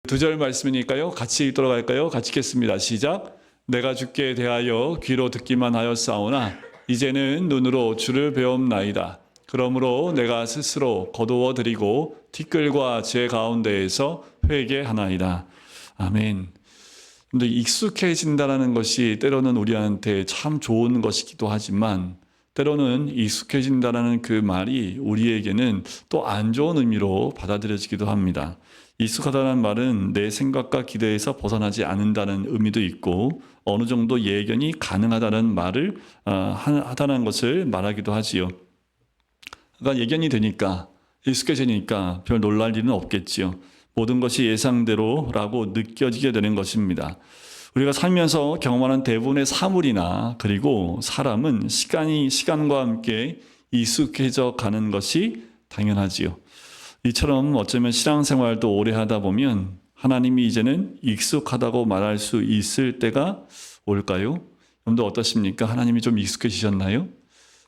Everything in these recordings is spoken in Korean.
두 절 말씀이니까요. 같이 읽도록 할까요? 같이 읽겠습니다. 시작. 내가 주께 대하여 귀로 듣기만 하였사오나 이제는 눈으로 주를 배움나이다. 그러므로 내가 스스로 거두어 드리고 티끌과 제 가운데에서 회개하나이다. 아멘. 근데 익숙해진다는 것이 때로는 우리한테 참 좋은 것이기도 하지만 때로는 익숙해진다는 그 말이 우리에게는 또 안 좋은 의미로 받아들여지기도 합니다. 익숙하다는 말은 내 생각과 기대에서 벗어나지 않는다는 의미도 있고 어느 정도 예견이 가능하다는 말을 하다는 것을 말하기도 하지요. 그러니까 예견이 되니까 익숙해지니까 별 놀랄 일은 없겠지요. 모든 것이 예상대로라고 느껴지게 되는 것입니다. 우리가 살면서 경험하는 대부분의 사물이나 그리고 사람은 시간과 함께 익숙해져 가는 것이 당연하지요. 이처럼 어쩌면 신앙생활도 오래 하다 보면 하나님이 이제는 익숙하다고 말할 수 있을 때가 올까요? 여러분들 어떠십니까? 하나님이 좀 익숙해지셨나요?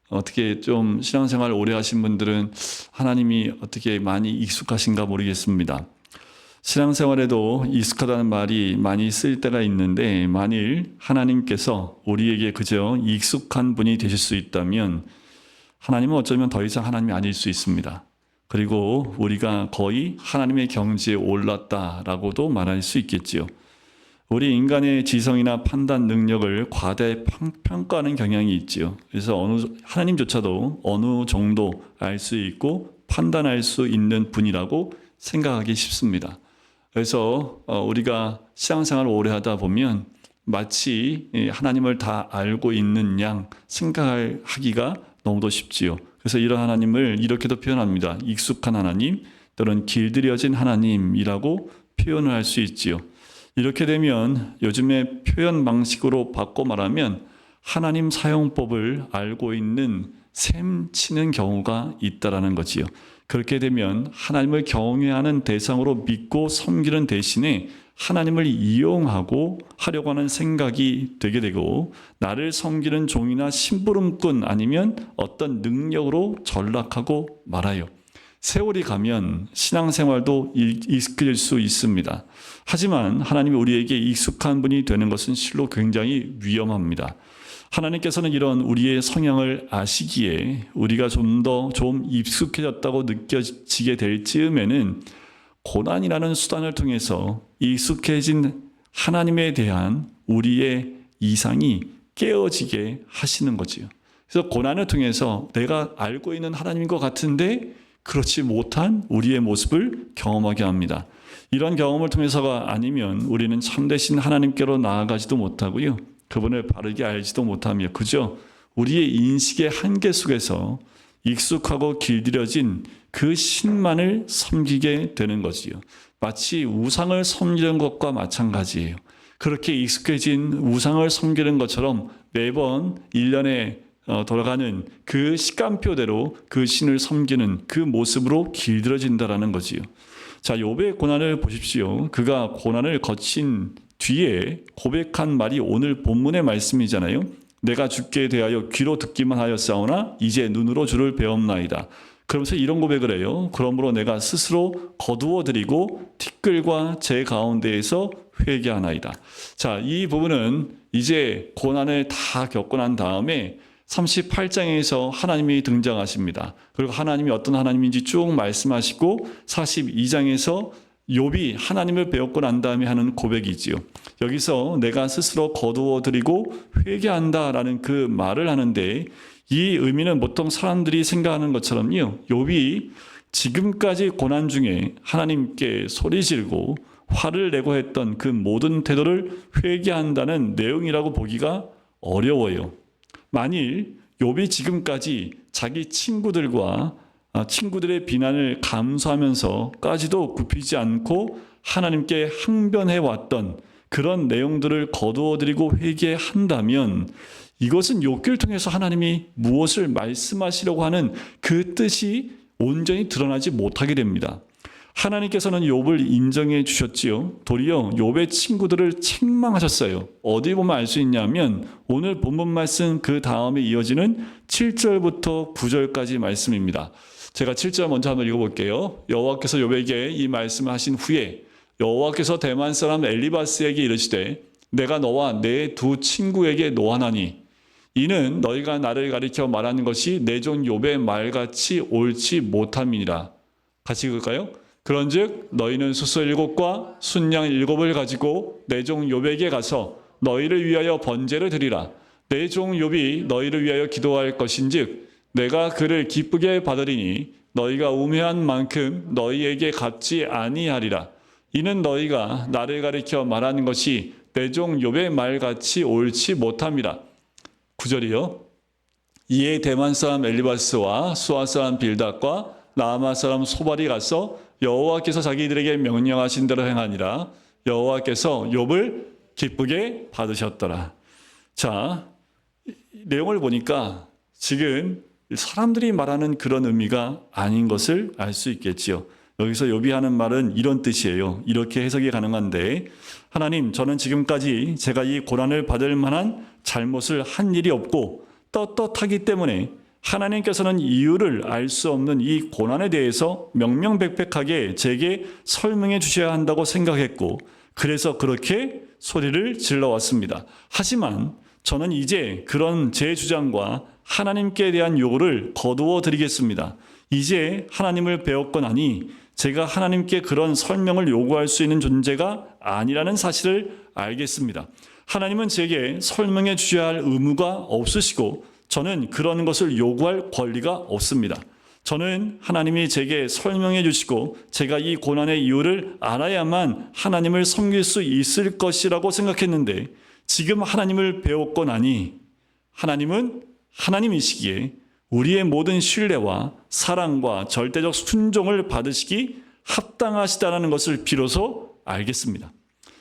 어떻게 좀 신앙생활 오래 하신 분들은 하나님이 어떻게 많이 익숙하신가 모르겠습니다. 신앙생활에도 익숙하다는 말이 많이 쓰일 때가 있는데 만일 하나님께서 우리에게 그저 익숙한 분이 되실 수 있다면 하나님은 어쩌면 더 이상 하나님이 아닐 수 있습니다. 그리고 우리가 거의 하나님의 경지에 올랐다라고도 말할 수 있겠지요. 우리 인간의 지성이나 판단 능력을 과대 평가하는 경향이 있지요. 그래서 하나님조차도 어느 정도 알 수 있고 판단할 수 있는 분이라고 생각하기 쉽습니다. 그래서 우리가 신앙생활을 오래 하다 보면 마치 하나님을 다 알고 있는 양 생각하기가 너무도 쉽지요. 그래서 이런 하나님을 이렇게도 표현합니다. 익숙한 하나님, 또는 길들여진 하나님이라고 표현을 할 수 있지요. 이렇게 되면 요즘의 표현 방식으로 바꿔 말하면 하나님 사용법을 알고 있는 셈 치는 경우가 있다라는 거지요. 그렇게 되면 하나님을 경외하는 대상으로 믿고 섬기는 대신에 하나님을 이용하고 하려고 하는 생각이 되게 되고 나를 섬기는 종이나 심부름꾼 아니면 어떤 능력으로 전락하고 말아요. 세월이 가면 신앙생활도 익숙해질 수 있습니다. 하지만 하나님이 우리에게 익숙한 분이 되는 것은 실로 굉장히 위험합니다. 하나님께서는 이런 우리의 성향을 아시기에 우리가 좀 익숙해졌다고 느껴지게 될 즈음에는 고난이라는 수단을 통해서 익숙해진 하나님에 대한 우리의 이상이 깨어지게 하시는 거지요. 그래서 고난을 통해서 내가 알고 있는 하나님인 것 같은데 그렇지 못한 우리의 모습을 경험하게 합니다. 이런 경험을 통해서가 아니면 우리는 참되신 하나님께로 나아가지도 못하고요. 그분을 바르게 알지도 못하며 그저 우리의 인식의 한계 속에서 익숙하고 길들여진 그 신만을 섬기게 되는 거지요. 마치 우상을 섬기는 것과 마찬가지예요. 그렇게 익숙해진 우상을 섬기는 것처럼 매번 1년에 돌아가는 그 시간표대로 그 신을 섬기는 그 모습으로 길들여진다라는 거지요. 자, 욥의 고난을 보십시오. 그가 고난을 거친 뒤에 고백한 말이 오늘 본문의 말씀이잖아요. 내가 주께 대하여 귀로 듣기만 하였사오나 이제 눈으로 주를 배움나이다. 그러면서 이런 고백을 해요. 그러므로 내가 스스로 거두어 드리고 티끌과 제 가운데에서 회개하나이다. 자, 이 부분은 이제 고난을 다 겪고 난 다음에 38장에서 하나님이 등장하십니다. 그리고 하나님이 어떤 하나님인지 쭉 말씀하시고 42장에서 욥이 하나님을 배웠고 난 다음에 하는 고백이지요. 여기서 내가 스스로 거두어 드리고 회개한다라는 그 말을 하는데 이 의미는 보통 사람들이 생각하는 것처럼요. 욥이 지금까지 고난 중에 하나님께 소리 지르고 화를 내고 했던 그 모든 태도를 회개한다는 내용이라고 보기가 어려워요. 만일 욥이 지금까지 자기 친구들의 비난을 감수하면서까지도 굽히지 않고 하나님께 항변해 왔던 그런 내용들을 거두어드리고 회개한다면 이것은 욥기를 통해서 하나님이 무엇을 말씀하시려고 하는 그 뜻이 온전히 드러나지 못하게 됩니다. 하나님께서는 욥을 인정해 주셨지요. 도리어 욥의 친구들을 책망하셨어요. 어디 보면 알 수 있냐면 오늘 본문 말씀 그 다음에 이어지는 7절부터 9절까지 말씀입니다. 제가 7절 먼저 한번 읽어볼게요. 여호와께서 욥에게 이 말씀을 하신 후에 여호와께서 대만 사람 엘리바스에게 이르시되 내가 너와 내 두 친구에게 노하나니 이는 너희가 나를 가리켜 말하는 것이 내 종 욥의 말같이 옳지 못함이니라. 같이 읽을까요? 그런즉 너희는 수소 7과 순양 7을 가지고 내 종 욥에게 가서 너희를 위하여 번제를 드리라. 내 종 욥이 너희를 위하여 기도할 것인즉 내가 그를 기쁘게 받으리니 너희가 우매한 만큼 너희에게 갚지 아니하리라. 이는 너희가 나를 가리켜 말하는 것이 내 종 욥의 말같이 옳지 못함이라. 9절이요. 이에 대만 사람 엘리바스와 수아 사람 빌닷과 나아마 사람 소발이 가서 여호와께서 자기들에게 명령하신 대로 행하니라. 여호와께서 욥을 기쁘게 받으셨더라. 자, 내용을 보니까 지금 사람들이 말하는 그런 의미가 아닌 것을 알 수 있겠지요. 여기서 욥이 하는 말은 이런 뜻이에요. 이렇게 해석이 가능한데, 하나님, 저는 지금까지 제가 이 고난을 받을 만한 잘못을 한 일이 없고 떳떳하기 때문에 하나님께서는 이유를 알 수 없는 이 고난에 대해서 명명백백하게 제게 설명해 주셔야 한다고 생각했고, 그래서 그렇게 소리를 질러왔습니다. 하지만 저는 이제 그런 제 주장과 하나님께 대한 요구를 거두어 드리겠습니다. 이제 하나님을 배웠거나니 제가 하나님께 그런 설명을 요구할 수 있는 존재가 아니라는 사실을 알겠습니다. 하나님은 제게 설명해 주셔야 할 의무가 없으시고 저는 그런 것을 요구할 권리가 없습니다. 저는 하나님이 제게 설명해 주시고 제가 이 고난의 이유를 알아야만 하나님을 섬길 수 있을 것이라고 생각했는데, 지금 하나님을 배웠고 나니 하나님은 하나님이시기에 우리의 모든 신뢰와 사랑과 절대적 순종을 받으시기 합당하시다는 것을 비로소 알겠습니다.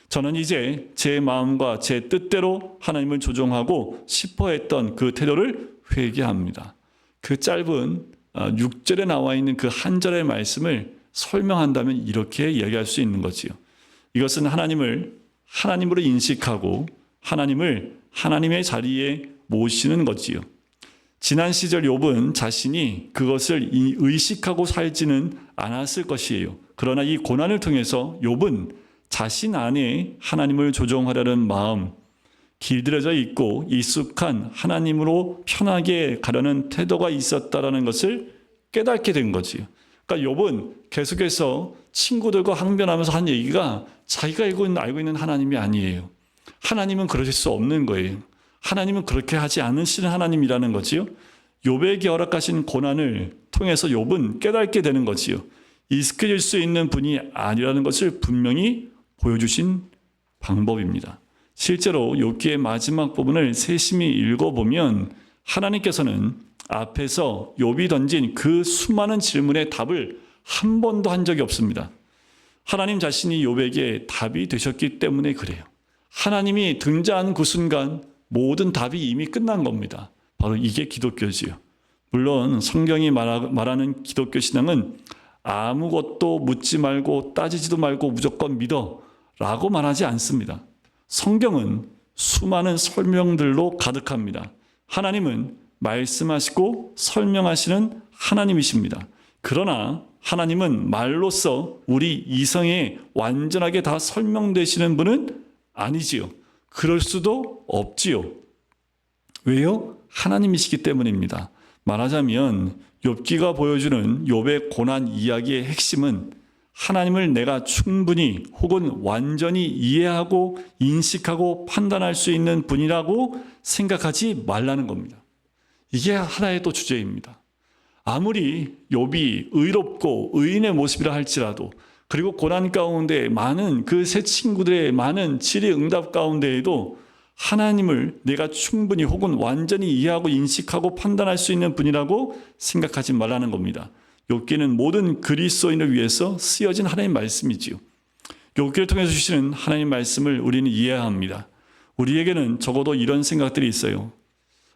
저는 이제 제 마음과 제 뜻대로 하나님을 조종하고 싶어 했던 그 태도를 회개합니다. 그 짧은 6절에 나와 있는 그 한 절의 말씀을 설명한다면 이렇게 이야기할 수 있는 거지요. 이것은 하나님을 하나님으로 인식하고 하나님을 하나님의 자리에 모시는 거지요. 지난 시절 욥은 자신이 그것을 의식하고 살지는 않았을 것이에요. 그러나 이 고난을 통해서 욥은 자신 안에 하나님을 조종하려는 마음, 길들여져 있고 익숙한 하나님으로 편하게 가려는 태도가 있었다라는 것을 깨닫게 된 거지요. 그러니까 욥은 계속해서 친구들과 항변하면서 한 얘기가 자기가 알고 있는 하나님이 아니에요. 하나님은 그러실 수 없는 거예요. 하나님은 그렇게 하지 않으시는 하나님이라는 거지요. 욥에게 허락하신 고난을 통해서 욥은 깨닫게 되는 거지요. 익숙해질 수 있는 분이 아니라는 것을 분명히 보여주신 방법입니다. 실제로 욥기의 마지막 부분을 세심히 읽어보면 하나님께서는 앞에서 욥이 던진 그 수많은 질문의 답을 한 번도 한 적이 없습니다. 하나님 자신이 욥에게 답이 되셨기 때문에 그래요. 하나님이 등장한 그 순간 모든 답이 이미 끝난 겁니다. 바로 이게 기독교지요. 물론 성경이 말하는 기독교 신앙은 아무것도 묻지 말고 따지지도 말고 무조건 믿어 라고 말하지 않습니다. 성경은 수많은 설명들로 가득합니다. 하나님은 말씀하시고 설명하시는 하나님이십니다. 그러나 하나님은 말로써 우리 이성에 완전하게 다 설명되시는 분은 아니지요. 그럴 수도 없지요. 왜요? 하나님이시기 때문입니다. 말하자면 욥기가 보여주는 욥의 고난 이야기의 핵심은 하나님을 내가 충분히 혹은 완전히 이해하고 인식하고 판단할 수 있는 분이라고 생각하지 말라는 겁니다. 이게 하나의 또 주제입니다. 아무리 욥이 의롭고 의인의 모습이라 할지라도, 그리고 고난 가운데 많은 그 세 친구들의 많은 질의응답 가운데에도 하나님을 내가 충분히 혹은 완전히 이해하고 인식하고 판단할 수 있는 분이라고 생각하지 말라는 겁니다. 욥기는 모든 그리스도인을 위해서 쓰여진 하나님의 말씀이지요. 욥기를 통해서 주시는 하나님의 말씀을 우리는 이해해야 합니다. 우리에게는 적어도 이런 생각들이 있어요.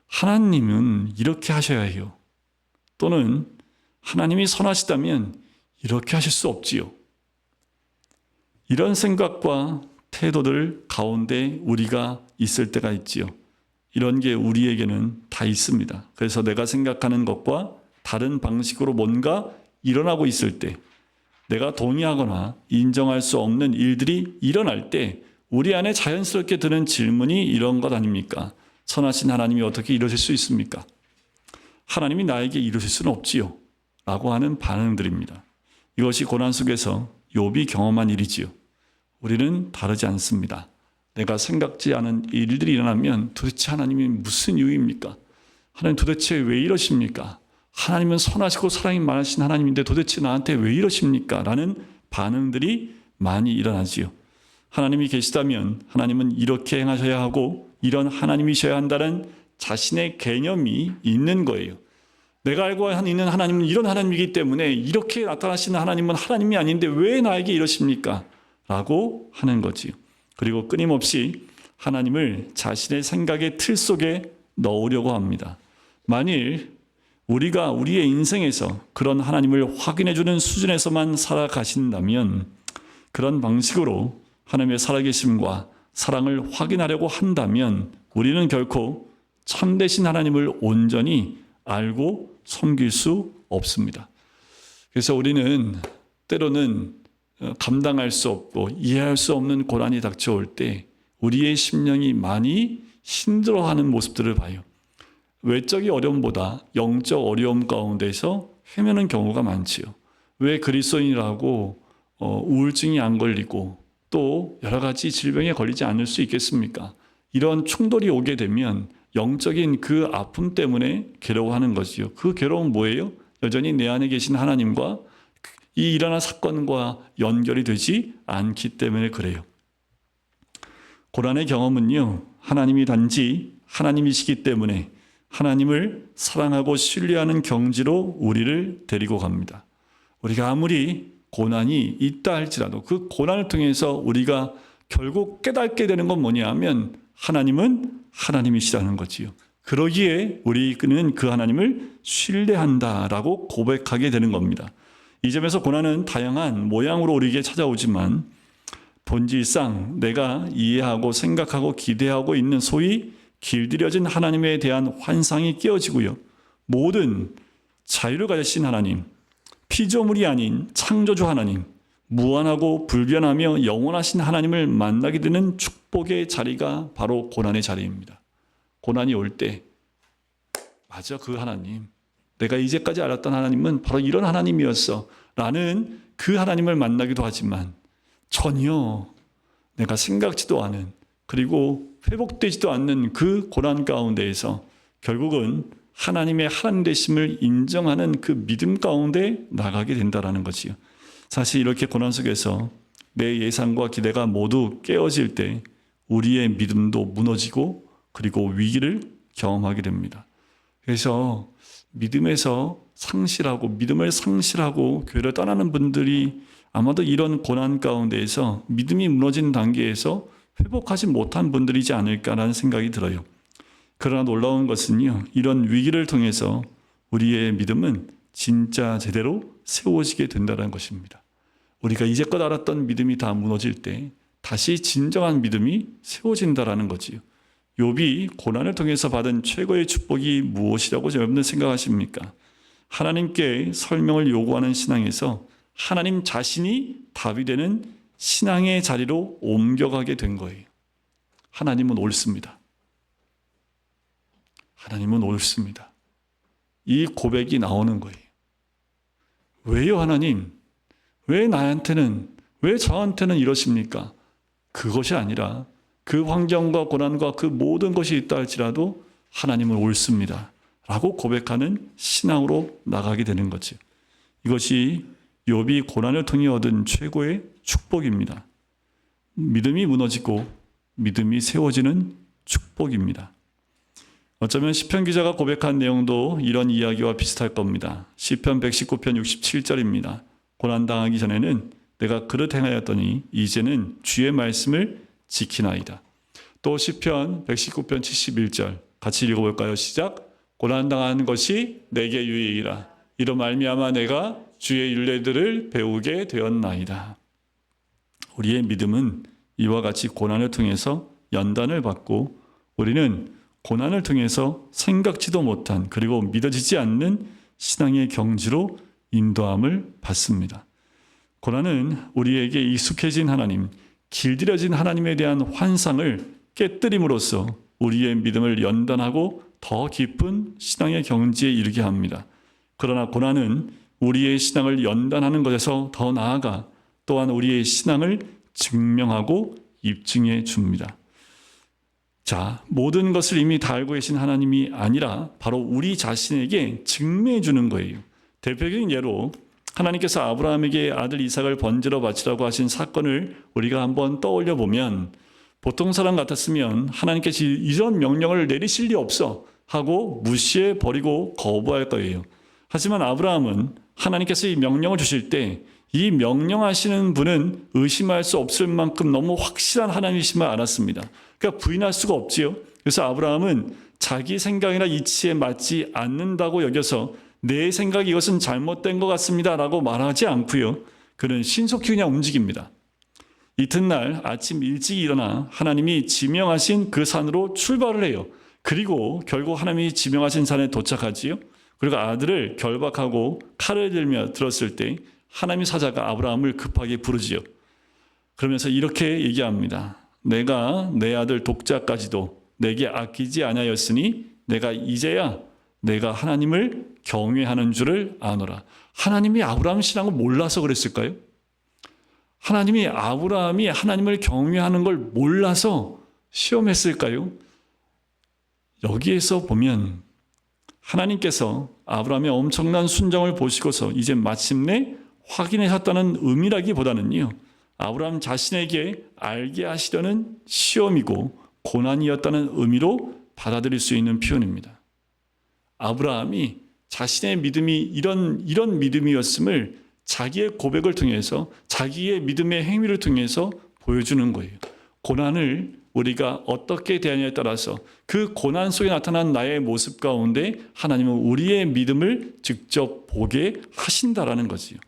하나님은 이렇게 하셔야 해요. 또는 하나님이 선하시다면 이렇게 하실 수 없지요. 이런 생각과 태도들 가운데 우리가 있을 때가 있지요. 이런 게 우리에게는 다 있습니다. 그래서 내가 생각하는 것과 다른 방식으로 뭔가 일어나고 있을 때 내가 동의하거나 인정할 수 없는 일들이 일어날 때 우리 안에 자연스럽게 드는 질문이 이런 것 아닙니까? 선하신 하나님이 어떻게 이러실 수 있습니까? 하나님이 나에게 이러실 수는 없지요. 라고 하는 반응들입니다. 이것이 고난 속에서 욥이 경험한 일이지요. 우리는 다르지 않습니다. 내가 생각지 않은 일들이 일어나면 도대체 하나님이 무슨 이유입니까? 하나님 도대체 왜 이러십니까? 하나님은 선하시고 사랑이 많으신 하나님인데 도대체 나한테 왜 이러십니까? 라는 반응들이 많이 일어나지요. 하나님이 계시다면 하나님은 이렇게 행하셔야 하고 이런 하나님이셔야 한다는 자신의 개념이 있는 거예요. 내가 알고 있는 하나님은 이런 하나님이기 때문에 이렇게 나타나시는 하나님은 하나님이 아닌데 왜 나에게 이러십니까? 라고 하는 거지요. 그리고 끊임없이 하나님을 자신의 생각의 틀 속에 넣으려고 합니다. 만일 우리가 우리의 인생에서 그런 하나님을 확인해주는 수준에서만 살아가신다면 그런 방식으로 하나님의 살아계심과 사랑을 확인하려고 한다면 우리는 결코 참되신 하나님을 온전히 알고 섬길 수 없습니다. 그래서 우리는 때로는 감당할 수 없고 이해할 수 없는 고난이 닥쳐올 때 우리의 심령이 많이 힘들어하는 모습들을 봐요. 외적인 어려움보다 영적 어려움 가운데서 헤매는 경우가 많지요. 왜 그리스도인이라고 우울증이 안 걸리고 또 여러 가지 질병에 걸리지 않을 수 있겠습니까? 이런 충돌이 오게 되면 영적인 그 아픔 때문에 괴로워하는 것이요. 그 괴로움은 뭐예요? 여전히 내 안에 계신 하나님과 이 일어난 사건과 연결이 되지 않기 때문에 그래요. 고난의 경험은요, 하나님이 단지 하나님이시기 때문에 하나님을 사랑하고 신뢰하는 경지로 우리를 데리고 갑니다. 우리가 아무리 고난이 있다 할지라도 그 고난을 통해서 우리가 결국 깨닫게 되는 건 뭐냐면 하나님은 하나님이시라는 거지요. 그러기에 우리는 그 하나님을 신뢰한다라고 고백하게 되는 겁니다. 이 점에서 고난은 다양한 모양으로 우리에게 찾아오지만 본질상 내가 이해하고 생각하고 기대하고 있는 소위 길들여진 하나님에 대한 환상이 깨어지고요. 모든 자유를 가지신 하나님, 피조물이 아닌 창조주 하나님, 무한하고 불변하며 영원하신 하나님을 만나게 되는 축복의 자리가 바로 고난의 자리입니다. 고난이 올 때 맞아, 그 하나님, 내가 이제까지 알았던 하나님은 바로 이런 하나님이었어 라는 그 하나님을 만나기도 하지만 전혀 내가 생각지도 않은 그리고 회복되지도 않는 그 고난 가운데에서 결국은 하나님의 하나님 되심을 인정하는 그 믿음 가운데 나가게 된다는 거지요. 사실 이렇게 고난 속에서 내 예상과 기대가 모두 깨어질 때 우리의 믿음도 무너지고 그리고 위기를 경험하게 됩니다. 그래서 믿음에서 상실하고 믿음을 상실하고 교회를 떠나는 분들이 아마도 이런 고난 가운데에서 믿음이 무너진 단계에서 회복하지 못한 분들이지 않을까라는 생각이 들어요. 그러나 놀라운 것은요, 이런 위기를 통해서 우리의 믿음은 진짜 제대로 세워지게 된다는 것입니다. 우리가 이제껏 알았던 믿음이 다 무너질 때 다시 진정한 믿음이 세워진다는 거지요. 욥이 고난을 통해서 받은 최고의 축복이 무엇이라고 여러분들 생각하십니까? 하나님께 설명을 요구하는 신앙에서 하나님 자신이 답이 되는 신앙의 자리로 옮겨가게 된 거예요. 하나님은 옳습니다. 하나님은 옳습니다. 이 고백이 나오는 거예요. 왜요, 하나님? 왜 나한테는, 왜 저한테는 이러십니까? 그것이 아니라 그 환경과 고난과 그 모든 것이 있다 할지라도 하나님은 옳습니다. 라고 고백하는 신앙으로 나가게 되는 거죠. 이것이 욥이 고난을 통해 얻은 최고의 축복입니다. 믿음이 무너지고 믿음이 세워지는 축복입니다. 어쩌면 시편 기자가 고백한 내용도 이런 이야기와 비슷할 겁니다. 시편 119편 67절입니다. 고난당하기 전에는 내가 그릇 행하였더니 이제는 주의 말씀을 지키나이다. 또 시편 119편 71절 같이 읽어볼까요? 시작. 고난당하는 것이 내게 유익이라. 이로 말미암아 내가 주의 율례들을 배우게 되었나이다. 우리의 믿음은 이와 같이 고난을 통해서 연단을 받고 우리는 고난을 통해서 생각지도 못한 그리고 믿어지지 않는 신앙의 경지로 인도함을 받습니다. 고난은 우리에게 익숙해진 하나님, 길들여진 하나님에 대한 환상을 깨뜨림으로써 우리의 믿음을 연단하고 더 깊은 신앙의 경지에 이르게 합니다. 그러나 고난은 우리의 신앙을 연단하는 것에서 더 나아가 또한 우리의 신앙을 증명하고 입증해 줍니다. 자, 모든 것을 이미 다 알고 계신 하나님이 아니라 바로 우리 자신에게 증명해 주는 거예요. 대표적인 예로 하나님께서 아브라함에게 아들 이삭을 번제로 바치라고 하신 사건을 우리가 한번 떠올려 보면 보통 사람 같았으면 하나님께서 이런 명령을 내리실 리 없어 하고 무시해 버리고 거부할 거예요. 하지만 아브라함은 하나님께서 이 명령을 주실 때 이 명령하시는 분은 의심할 수 없을 만큼 너무 확실한 하나님이심을 알았습니다. 그러니까 부인할 수가 없지요. 그래서 아브라함은 자기 생각이나 이치에 맞지 않는다고 여겨서 내 생각이 이것은 잘못된 것 같습니다 라고 말하지 않고요. 그는 신속히 그냥 움직입니다. 이튿날 아침 일찍 일어나 하나님이 지명하신 그 산으로 출발을 해요. 그리고 결국 하나님이 지명하신 산에 도착하지요. 그리고 아들을 결박하고 칼을 들며 들었을 때 하나님의 사자가 아브라함을 급하게 부르지요. 그러면서 이렇게 얘기합니다. 내가 내 아들 독자까지도 내게 아끼지 아니하였으니 내가 이제야 내가 하나님을 경외하는 줄을 아노라. 하나님이 아브라함 신앙을 몰라서 그랬을까요? 하나님이 아브라함이 하나님을 경외하는 걸 몰라서 시험했을까요? 여기에서 보면 하나님께서 아브라함의 엄청난 순종을 보시고서 이제 마침내 확인하셨다는 의미라기보다는요. 아브라함 자신에게 알게 하시려는 시험이고 고난이었다는 의미로 받아들일 수 있는 표현입니다. 아브라함이 자신의 믿음이 이런 믿음이었음을 자기의 고백을 통해서 자기의 믿음의 행위를 통해서 보여주는 거예요. 고난을 우리가 어떻게 대하냐에 따라서 그 고난 속에 나타난 나의 모습 가운데 하나님은 우리의 믿음을 직접 보게 하신다라는 거지요.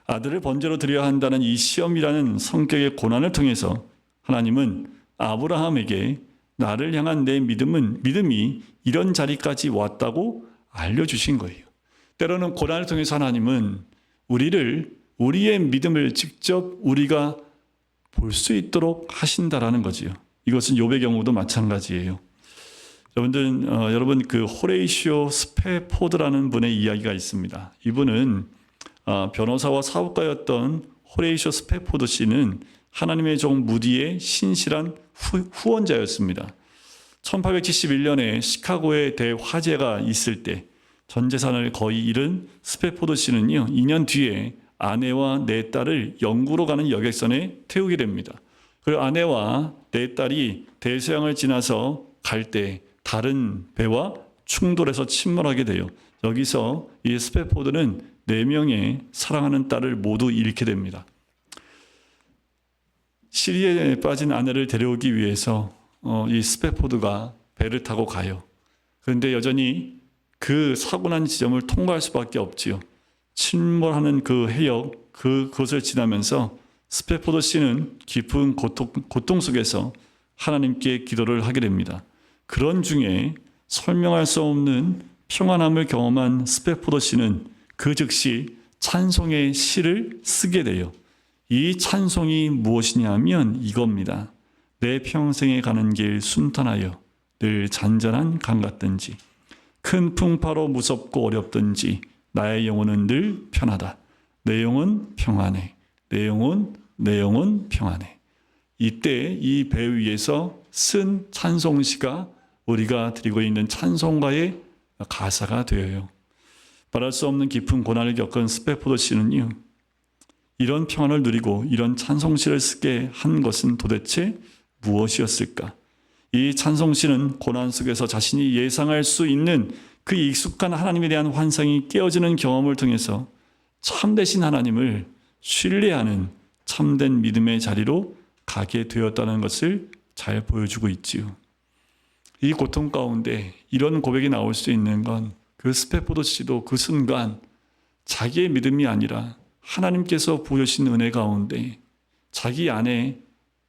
아들을 번제로 드려야 한다는 이 시험이라는 성격의 고난을 통해서 하나님은 아브라함에게 나를 향한 내 믿음이 이런 자리까지 왔다고 알려주신 거예요. 때로는 고난을 통해서 하나님은 우리의 믿음을 직접 우리가 볼 수 있도록 하신다라는 거지요. 이것은 욥의 경우도 마찬가지예요. 여러분 그 호레이시오 스페포드라는 분의 이야기가 있습니다. 이분은 변호사와 사업가였던 호레이시오 스페포드 씨는 하나님의 종 무디의 신실한 후원자였습니다. 1871년에 시카고에 대화재가 있을 때 전 재산을 거의 잃은 스페포드 씨는요, 2년 뒤에 아내와 네 딸을 영구로 가는 여객선에 태우게 됩니다. 그리고 아내와 네 딸이 대서양을 지나서 갈 때 다른 배와 충돌해서 침몰하게 돼요. 여기서 이 스페포드는 4명의 사랑하는 딸을 모두 잃게 됩니다. 시리에 빠진 아내를 데려오기 위해서 이 스페포드가 배를 타고 가요. 그런데 여전히 그 사고난 지점을 통과할 수밖에 없지요. 침몰하는 그 해역, 그곳을 지나면서 스페포드 씨는 깊은 고통 속에서 하나님께 기도를 하게 됩니다. 그런 중에 설명할 수 없는 평안함을 경험한 스페포드 씨는 그 즉시 찬송의 시를 쓰게 돼요. 이 찬송이 무엇이냐면 이겁니다. 내 평생에 가는 길 순탄하여 늘 잔잔한 강 같든지 큰 풍파로 무섭고 어렵든지 나의 영혼은 늘 편하다. 내 영혼 평안해. 내 영혼 평안해. 이때 이 배 위에서 쓴 찬송시가 우리가 드리고 있는 찬송가의 가사가 되어요. 말할 수 없는 깊은 고난을 겪은 스페포드 씨는요, 이런 평안을 누리고 이런 찬송시를 쓰게 한 것은 도대체 무엇이었을까? 이 찬송시는 고난 속에서 자신이 예상할 수 있는 그 익숙한 하나님에 대한 환상이 깨어지는 경험을 통해서 참되신 하나님을 신뢰하는 참된 믿음의 자리로 가게 되었다는 것을 잘 보여주고 있지요. 이 고통 가운데 이런 고백이 나올 수 있는 건 그 스페포드 씨도 그 순간 자기의 믿음이 아니라 하나님께서 보여주신 은혜 가운데 자기 안에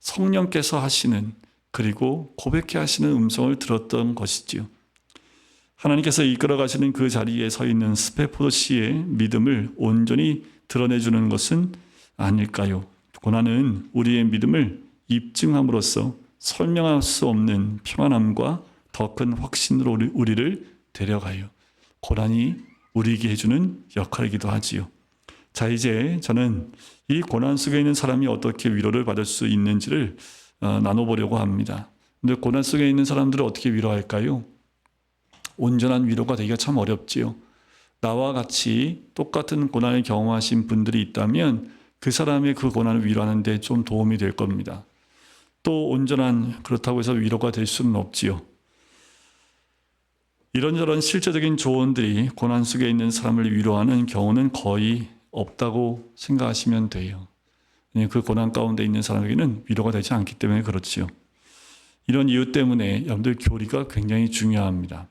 성령께서 하시는, 그리고 고백해 하시는 음성을 들었던 것이지요. 하나님께서 이끌어 가시는 그 자리에 서 있는 스페포드 씨의 믿음을 온전히 드러내주는 것은 아닐까요? 고난은 우리의 믿음을 입증함으로써 설명할 수 없는 평안함과 더 큰 확신으로 우리를 데려가요. 고난이 우리에게 해주는 역할이기도 하지요. 자, 이제 저는 이 고난 속에 있는 사람이 어떻게 위로를 받을 수 있는지를 나눠보려고 합니다. 근데 고난 속에 있는 사람들을 어떻게 위로할까요? 온전한 위로가 되기가 참 어렵지요. 나와 같이 똑같은 고난을 경험하신 분들이 있다면 그 사람의 그 고난을 위로하는 데 좀 도움이 될 겁니다. 또 온전한 그렇다고 해서 위로가 될 수는 없지요. 이런저런 실제적인 조언들이 고난 속에 있는 사람을 위로하는 경우는 거의 없다고 생각하시면 돼요. 그 고난 가운데 있는 사람에게는 위로가 되지 않기 때문에 그렇지요. 이런 이유 때문에 여러분들 교리가 굉장히 중요합니다.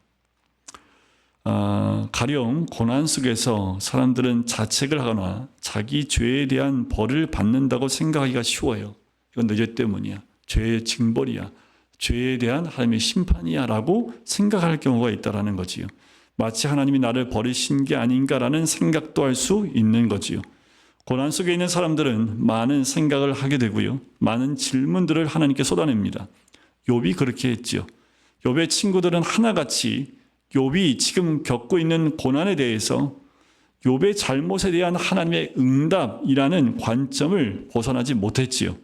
가령 고난 속에서 사람들은 자책을 하거나 자기 죄에 대한 벌을 받는다고 생각하기가 쉬워요. 이건 내 죄 때문이야. 죄의 징벌이야. 죄에 대한 하나님의 심판이야 라고 생각할 경우가 있다는 거지요. 마치 하나님이 나를 버리신 게 아닌가라는 생각도 할 수 있는 거지요. 고난 속에 있는 사람들은 많은 생각을 하게 되고요. 많은 질문들을 하나님께 쏟아냅니다. 욥이 그렇게 했지요. 욥의 친구들은 하나같이 욥이 지금 겪고 있는 고난에 대해서 욥의 잘못에 대한 하나님의 응답이라는 관점을 벗어나지 못했지요.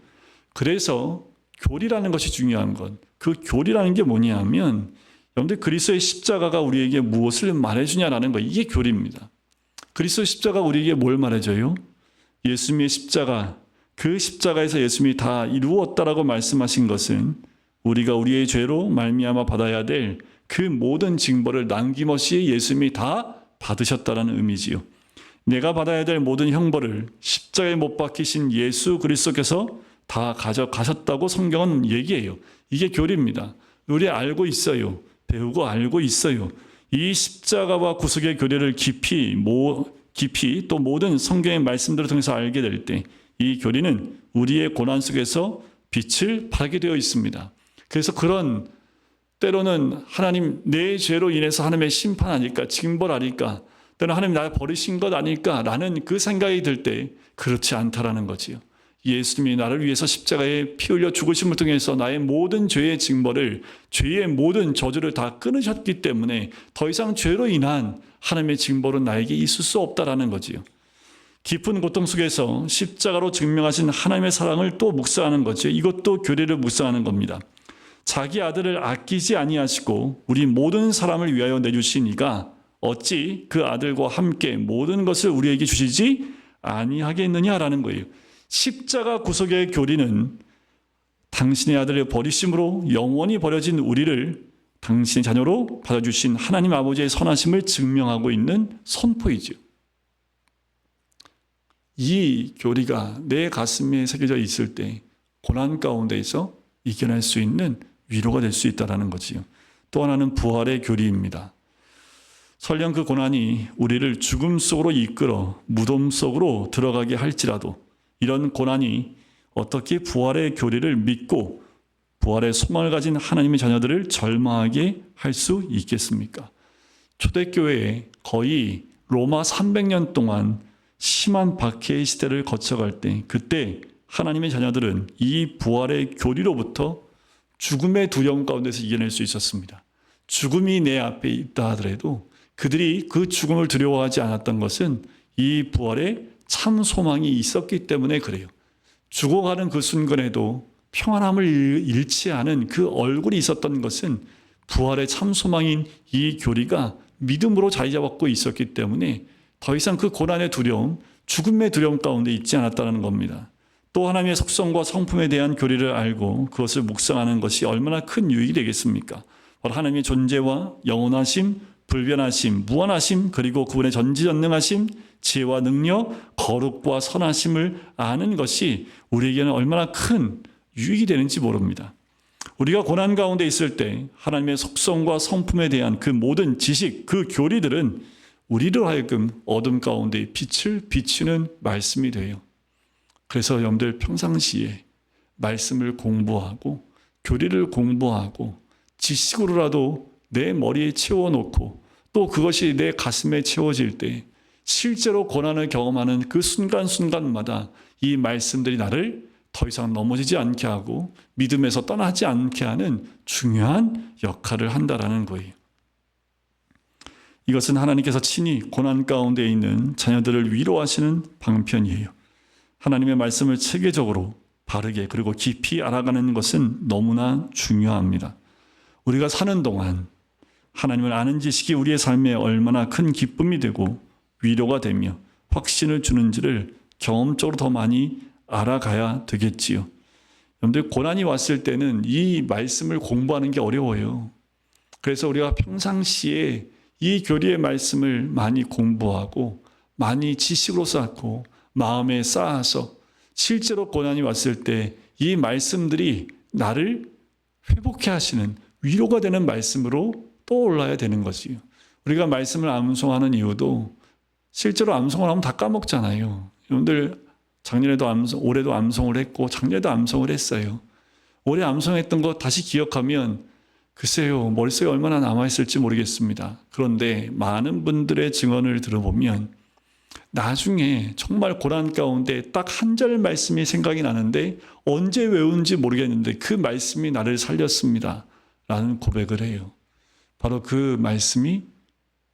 그래서 교리라는 것이 중요한 것. 그 교리라는 게 뭐냐면 여러분들 그리스도의 십자가가 우리에게 무엇을 말해주냐라는 거. 이게 교리입니다. 그리스도의 십자가가 우리에게 뭘 말해줘요? 예수님의 십자가, 그 십자가에서 예수님이 다 이루었다라고 말씀하신 것은 우리가 우리의 죄로 말미암아 받아야 될 그 모든 징벌을 남김없이 예수님이 다 받으셨다라는 의미지요. 내가 받아야 될 모든 형벌을 십자가에 못 박히신 예수 그리스도께서 다 가져가셨다고 성경은 얘기해요. 이게 교리입니다. 우리 알고 있어요. 배우고 알고 있어요. 이 십자가와 구속의 교리를 깊이 또 모든 성경의 말씀들을 통해서 알게 될 때 이 교리는 우리의 고난 속에서 빛을 발하게 되어 있습니다. 그래서 그런 때로는 하나님 내 죄로 인해서 하나님의 심판 아닐까, 징벌 아닐까, 때로는 하나님 나를 버리신 것 아닐까라는 그 생각이 들 때 그렇지 않다라는 거지요. 예수님이 나를 위해서 십자가에 피 흘려 죽으심을 통해서 나의 모든 죄의 징벌을, 죄의 모든 저주를 다 끊으셨기 때문에 더 이상 죄로 인한 하나님의 징벌은 나에게 있을 수 없다라는 거지요. 깊은 고통 속에서 십자가로 증명하신 하나님의 사랑을 또 묵상하는 거죠. 이것도 교리를 묵상하는 겁니다. 자기 아들을 아끼지 아니하시고 우리 모든 사람을 위하여 내주신 이가 어찌 그 아들과 함께 모든 것을 우리에게 주시지 아니하겠느냐라는 거예요. 십자가 구속의 교리는 당신의 아들을 버리심으로 영원히 버려진 우리를 당신의 자녀로 받아주신 하나님 아버지의 선하심을 증명하고 있는 선포이죠. 이 교리가 내 가슴에 새겨져 있을 때 고난 가운데에서 이겨낼 수 있는 위로가 될 수 있다는 거지요. 또 하나는 부활의 교리입니다. 설령 그 고난이 우리를 죽음 속으로 이끌어 무덤 속으로 들어가게 할지라도 이런 고난이 어떻게 부활의 교리를 믿고 부활의 소망을 가진 하나님의 자녀들을 절망하게 할 수 있겠습니까? 초대교회에 거의 로마 300년 동안 심한 박해의 시대를 거쳐갈 때 그때 하나님의 자녀들은 이 부활의 교리로부터 죽음의 두려움 가운데서 이겨낼 수 있었습니다. 죽음이 내 앞에 있다 하더라도 그들이 그 죽음을 두려워하지 않았던 것은 이 부활의 참 소망이 있었기 때문에 그래요. 죽어가는 그 순간에도 평안함을 잃지 않은 그 얼굴이 있었던 것은 부활의 참 소망인 이 교리가 믿음으로 자리 잡고 있었기 때문에 더 이상 그 고난의 두려움, 죽음의 두려움 가운데 있지 않았다는 겁니다. 또 하나님의 속성과 성품에 대한 교리를 알고 그것을 묵상하는 것이 얼마나 큰 유익이 되겠습니까? 바로 하나님의 존재와 영원하심, 불변하심, 무한하심, 그리고 그분의 전지전능하심, 지혜와 능력, 거룩과 선하심을 아는 것이 우리에게는 얼마나 큰 유익이 되는지 모릅니다. 우리가 고난 가운데 있을 때 하나님의 속성과 성품에 대한 그 모든 지식, 그 교리들은 우리로 하여금 어둠 가운데 빛을 비추는 말씀이 돼요. 그래서 여러분들 평상시에 말씀을 공부하고 교리를 공부하고 지식으로라도 내 머리에 채워놓고 또 그것이 내 가슴에 채워질 때 실제로 고난을 경험하는 그 순간순간마다 이 말씀들이 나를 더 이상 넘어지지 않게 하고 믿음에서 떠나지 않게 하는 중요한 역할을 한다라는 거예요. 이것은 하나님께서 친히 고난 가운데 있는 자녀들을 위로하시는 방편이에요. 하나님의 말씀을 체계적으로 바르게 그리고 깊이 알아가는 것은 너무나 중요합니다. 우리가 사는 동안 하나님을 아는 지식이 우리의 삶에 얼마나 큰 기쁨이 되고 위로가 되며 확신을 주는지를 경험적으로 더 많이 알아가야 되겠지요. 여러분들, 고난이 왔을 때는 이 말씀을 공부하는 게 어려워요. 그래서 우리가 평상시에 이 교리의 말씀을 많이 공부하고 많이 지식으로 쌓고 마음에 쌓아서 실제로 고난이 왔을 때 이 말씀들이 나를 회복해 하시는 위로가 되는 말씀으로 떠올라야 되는 거지요. 우리가 말씀을 암송하는 이유도 실제로 암송을 하면 다 까먹잖아요. 여러분들, 작년에도 올해도 암송을 했고 작년에도 암송을 했어요. 올해 암송했던 거 다시 기억하면 글쎄요, 머릿속에 얼마나 남아있을지 모르겠습니다. 그런데 많은 분들의 증언을 들어보면 나중에 정말 고난 가운데 딱 한 절 말씀이 생각이 나는데 언제 외운지 모르겠는데 그 말씀이 나를 살렸습니다 라는 고백을 해요. 바로 그 말씀이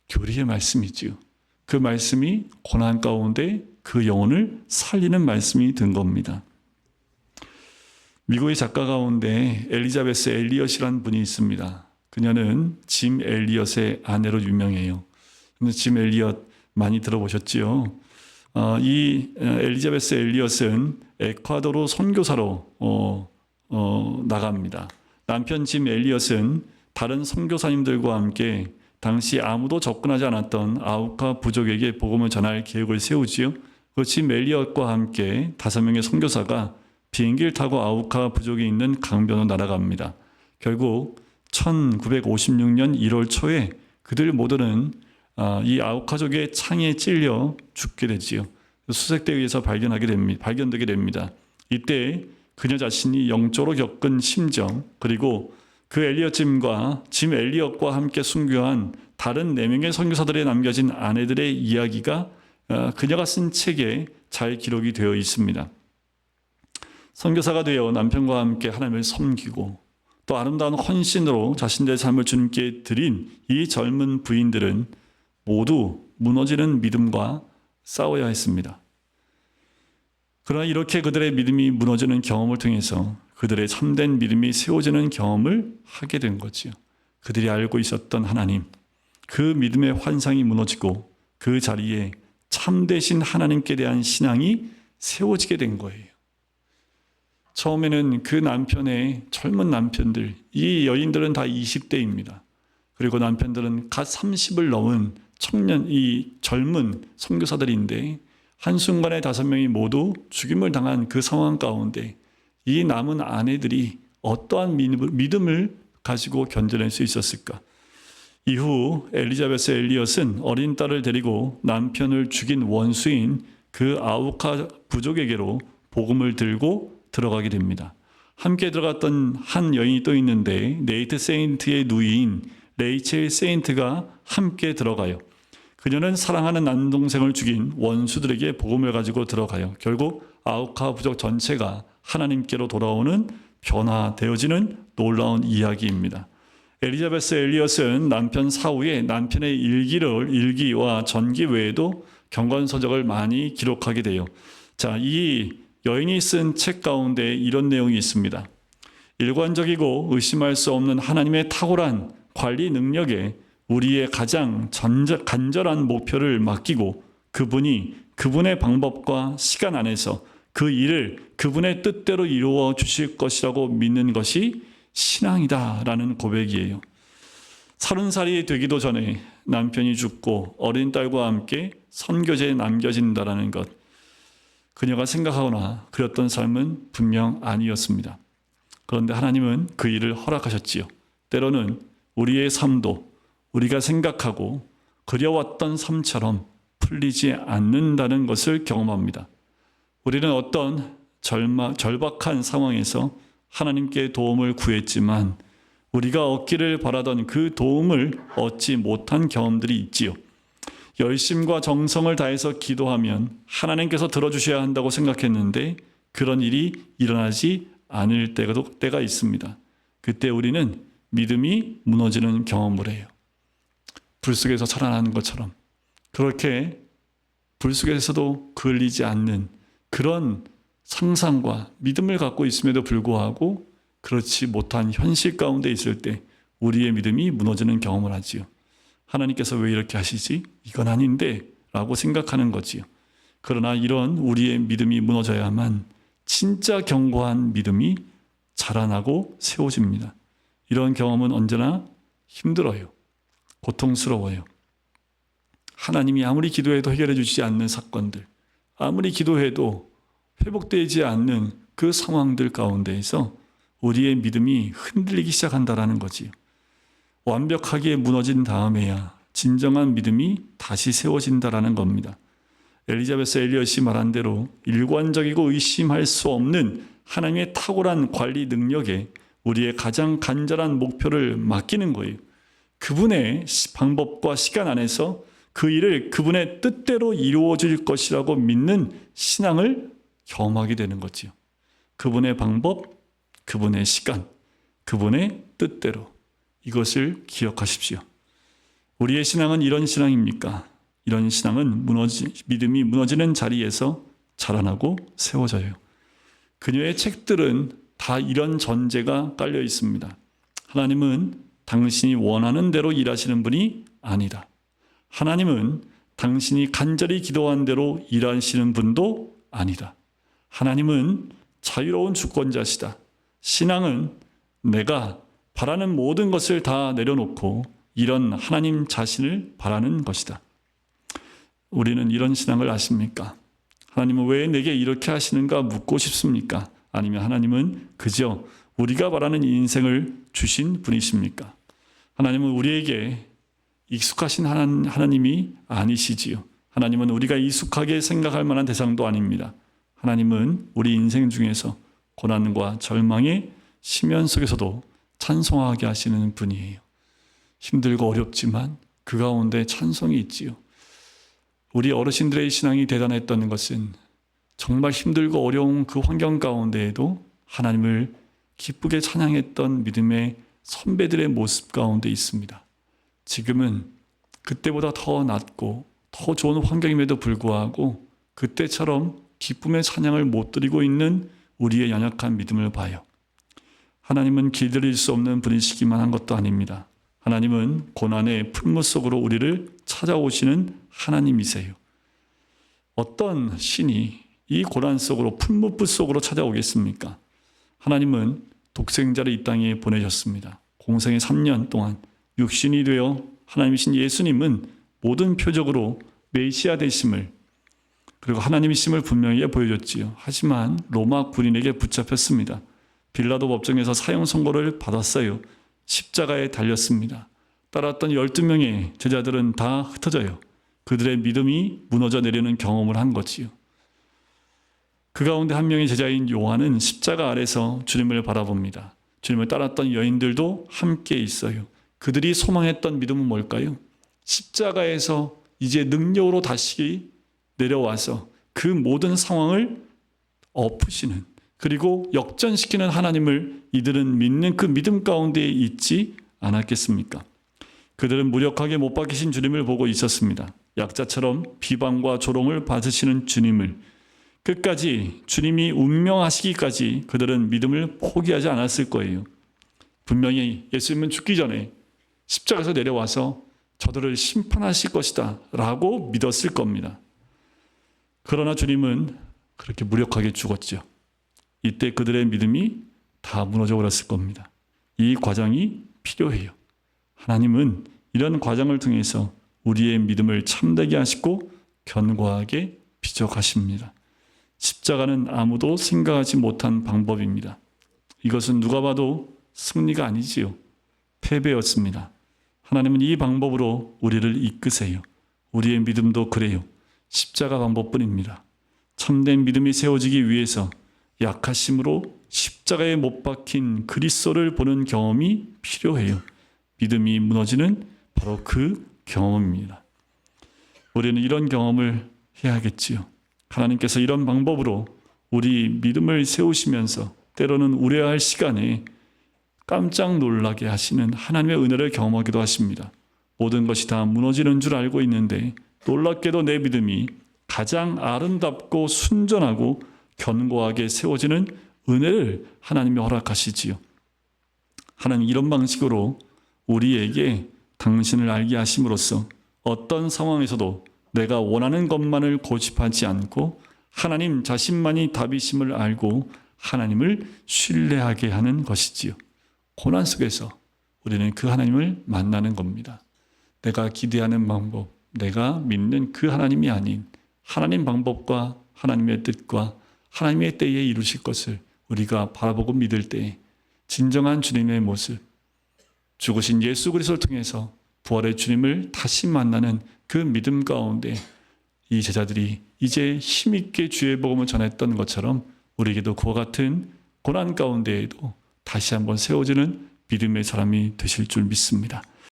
교리의 말씀이지요. 그 말씀이 고난 가운데 그 영혼을 살리는 말씀이 된 겁니다. 미국의 작가 가운데 엘리자베스 엘리엇이라는 분이 있습니다. 그녀는 짐 엘리엇의 아내로 유명해요. 짐 엘리엇 많이 들어보셨지요? 이 엘리자베스 엘리엇은 에콰도르 선교사로 나갑니다. 남편 짐 엘리엇은 다른 선교사님들과 함께 당시 아무도 접근하지 않았던 아우카 부족에게 복음을 전할 계획을 세우지요. 그 짐 엘리엇과 함께 5명의 선교사가 비행기를 타고 아우카 부족이 있는 강변으로 날아갑니다. 결국 1956년 1월 초에 그들 모두는 이 아우카족의 창에 찔려 죽게 되지요. 수색대에 의해서 발견되게 됩니다. 이때 그녀 자신이 영적으로 겪은 심정, 그리고 그 엘리엇 짐 엘리엇과 함께 순교한 다른 4명의 선교사들에 남겨진 아내들의 이야기가 그녀가 쓴 책에 잘 기록이 되어 있습니다. 선교사가 되어 남편과 함께 하나님을 섬기고 또 아름다운 헌신으로 자신들의 삶을 주님께 드린 이 젊은 부인들은 모두 무너지는 믿음과 싸워야 했습니다. 그러나 이렇게 그들의 믿음이 무너지는 경험을 통해서 그들의 참된 믿음이 세워지는 경험을 하게 된 거지요. 그들이 알고 있었던 하나님, 그 믿음의 환상이 무너지고 그 자리에 참되신 하나님께 대한 신앙이 세워지게 된 거예요. 처음에는 그 남편의 젊은 남편들, 이 여인들은 다 20대입니다. 그리고 남편들은 갓 30을 넘은 이 젊은 선교사들인데 한순간에 5명이 모두 죽임을 당한 그 상황 가운데 이 남은 아내들이 어떠한 믿음을 가지고 견뎌낼 수 있었을까? 이후 엘리자베스 엘리엇은 어린 딸을 데리고 남편을 죽인 원수인 그 아우카 부족에게로 복음을 들고 들어가게 됩니다. 함께 들어갔던 한 여인이 또 있는데 네이트 세인트의 누이인 레이첼 세인트가 함께 들어가요. 그녀는 사랑하는 남동생을 죽인 원수들에게 복음을 가지고 들어가요. 결국 아우카 부족 전체가 하나님께로 돌아오는 변화되어지는 놀라운 이야기입니다. 엘리자베스 엘리엇은 남편 사후에 남편의 일기와 전기 외에도 경건서적을 많이 기록하게 돼요. 자, 이 여인이 쓴 책 가운데 이런 내용이 있습니다. 일관적이고 의심할 수 없는 하나님의 탁월한 관리 능력에 우리의 가장 간절한 목표를 맡기고 그분이 그분의 방법과 시간 안에서 그 일을 그분의 뜻대로 이루어 주실 것이라고 믿는 것이 신앙이다라는 고백이에요. 30살이 되기도 전에 남편이 죽고 어린 딸과 함께 선교제에 남겨진다라는 것. 그녀가 생각하거나 그렸던 삶은 분명 아니었습니다. 그런데 하나님은 그 일을 허락하셨지요. 때로는 우리의 삶도 우리가 생각하고 그려왔던 삶처럼 풀리지 않는다는 것을 경험합니다. 우리는 어떤 절박한 상황에서 하나님께 도움을 구했지만 우리가 얻기를 바라던 그 도움을 얻지 못한 경험들이 있지요. 열심과 정성을 다해서 기도하면 하나님께서 들어주셔야 한다고 생각했는데 그런 일이 일어나지 않을 때가 있습니다. 그때 우리는 믿음이 무너지는 경험을 해요. 불 속에서 살아나는 것처럼 그렇게 불 속에서도 그을리지 않는 그런 상상과 믿음을 갖고 있음에도 불구하고 그렇지 못한 현실 가운데 있을 때 우리의 믿음이 무너지는 경험을 하지요. 하나님께서 왜 이렇게 하시지? 이건 아닌데 라고 생각하는 거지요. 그러나 이런 우리의 믿음이 무너져야만 진짜 견고한 믿음이 자라나고 세워집니다. 이런 경험은 언제나 힘들어요. 고통스러워요. 하나님이 아무리 기도해도 해결해 주시지 않는 사건들, 아무리 기도해도 회복되지 않는 그 상황들 가운데에서 우리의 믿음이 흔들리기 시작한다는 거지요. 완벽하게 무너진 다음에야 진정한 믿음이 다시 세워진다는 겁니다. 엘리자베스 엘리엇이 말한 대로 일관적이고 의심할 수 없는 하나님의 탁월한 관리 능력에 우리의 가장 간절한 목표를 맡기는 거예요. 그분의 방법과 시간 안에서 그 일을 그분의 뜻대로 이루어질 것이라고 믿는 신앙을 경험하게 되는 거지요. 그분의 방법, 그분의 시간, 그분의 뜻대로. 이것을 기억하십시오. 우리의 신앙은 이런 신앙입니까? 이런 신앙은 믿음이 무너지는 자리에서 자라나고 세워져요. 그녀의 책들은 다 이런 전제가 깔려 있습니다. 하나님은 당신이 원하는 대로 일하시는 분이 아니다. 하나님은 당신이 간절히 기도한 대로 일하시는 분도 아니다. 하나님은 자유로운 주권자시다. 신앙은 내가 바라는 모든 것을 다 내려놓고 이런 하나님 자신을 바라는 것이다. 우리는 이런 신앙을 아십니까? 하나님은 왜 내게 이렇게 하시는가 묻고 싶습니까? 아니면 하나님은 그저 우리가 바라는 인생을 주신 분이십니까? 하나님은 우리에게 익숙하신 하나님이 아니시지요. 하나님은 우리가 익숙하게 생각할 만한 대상도 아닙니다. 하나님은 우리 인생 중에서 고난과 절망의 심연 속에서도 찬송하게 하시는 분이에요. 힘들고 어렵지만 그 가운데 찬송이 있지요. 우리 어르신들의 신앙이 대단했던 것은 정말 힘들고 어려운 그 환경 가운데에도 하나님을 기쁘게 찬양했던 믿음의 선배들의 모습 가운데 있습니다. 지금은 그때보다 더 낫고 더 좋은 환경임에도 불구하고 그때처럼 기쁨의 찬양을 못 드리고 있는 우리의 연약한 믿음을 봐요. 하나님은 길들일 수 없는 분이시기만 한 것도 아닙니다. 하나님은 고난의 풀무 속으로 우리를 찾아오시는 하나님이세요. 어떤 신이 이 고난 속으로 풀무불 속으로 찾아오겠습니까? 하나님은 독생자를 이 땅에 보내셨습니다. 공생의 3년 동안 육신이 되어 하나님이신 예수님은 모든 표적으로 메시아 되심을 그리고 하나님이심을 분명히 보여줬지요. 하지만 로마 군인에게 붙잡혔습니다. 빌라도 법정에서 사형 선고를 받았어요. 십자가에 달렸습니다. 따랐던 12명의 제자들은 다 흩어져요. 그들의 믿음이 무너져 내리는 경험을 한 거지요. 그 가운데 한 명의 제자인 요한은 십자가 아래서 주님을 바라봅니다. 주님을 따랐던 여인들도 함께 있어요. 그들이 소망했던 믿음은 뭘까요? 십자가에서 이제 능력으로 다시 내려와서 그 모든 상황을 엎으시는 그리고 역전시키는 하나님을 이들은 믿는 그 믿음 가운데 있지 않았겠습니까? 그들은 무력하게 못 박히신 주님을 보고 있었습니다. 약자처럼 비방과 조롱을 받으시는 주님을 끝까지 주님이 운명하시기까지 그들은 믿음을 포기하지 않았을 거예요. 분명히 예수님은 죽기 전에 십자가에서 내려와서 저들을 심판하실 것이다 라고 믿었을 겁니다. 그러나 주님은 그렇게 무력하게 죽었죠. 이때 그들의 믿음이 다 무너져 버렸을 겁니다. 이 과정이 필요해요. 하나님은 이런 과정을 통해서 우리의 믿음을 참되게 하시고 견고하게 빚어가십니다. 십자가는 아무도 생각하지 못한 방법입니다. 이것은 누가 봐도 승리가 아니지요. 패배였습니다. 하나님은 이 방법으로 우리를 이끄세요. 우리의 믿음도 그래요. 십자가 방법뿐입니다. 참된 믿음이 세워지기 위해서 약하심으로 십자가에 못 박힌 그리스도를 보는 경험이 필요해요. 믿음이 무너지는 바로 그 경험입니다. 우리는 이런 경험을 해야겠지요. 하나님께서 이런 방법으로 우리 믿음을 세우시면서 때로는 우려할 시간에 깜짝 놀라게 하시는 하나님의 은혜를 경험하기도 하십니다. 모든 것이 다 무너지는 줄 알고 있는데 놀랍게도 내 믿음이 가장 아름답고 순전하고 견고하게 세워지는 은혜를 하나님이 허락하시지요. 하나님 이런 방식으로 우리에게 당신을 알게 하심으로써 어떤 상황에서도 내가 원하는 것만을 고집하지 않고 하나님 자신만이 답이심을 알고 하나님을 신뢰하게 하는 것이지요. 고난 속에서 우리는 그 하나님을 만나는 겁니다. 내가 기대하는 방법, 내가 믿는 그 하나님이 아닌 하나님 방법과 하나님의 뜻과 하나님의 때에 이루실 것을 우리가 바라보고 믿을 때 진정한 주님의 모습, 죽으신 예수 그리스도를 통해서 부활의 주님을 다시 만나는 그 믿음 가운데 이 제자들이 이제 힘있게 주의 복음을 전했던 것처럼 우리에게도 그와 같은 고난 가운데에도 다시 한번 세워지는 믿음의 사람이 되실 줄 믿습니다.